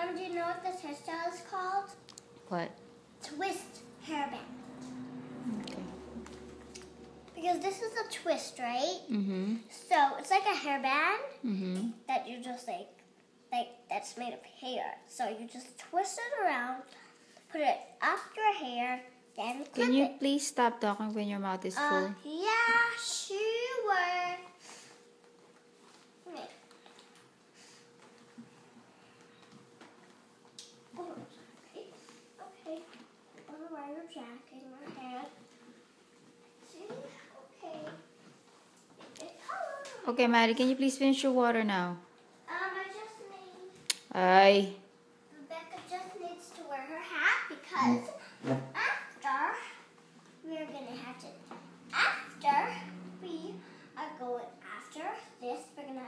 Mom, do you know what this hairstyle is called? What? Twist hairband. Okay. Because this is a twist, right? Mm-hmm. So it's like a hairband Mm-hmm. that you just like that's made of hair. So you just twist it around, put it up your hair, then clip Can you it. please stop talking when your mouth is full? Yeah, sure. Wait. Oh, okay. I'm gonna wear your jacket in my hand. See? Okay. Okay, Maddie, can you please finish your water now? I just need. Aye. Rebecca just needs to wear her hat because after we're gonna have to. After we are going after this, we're gonna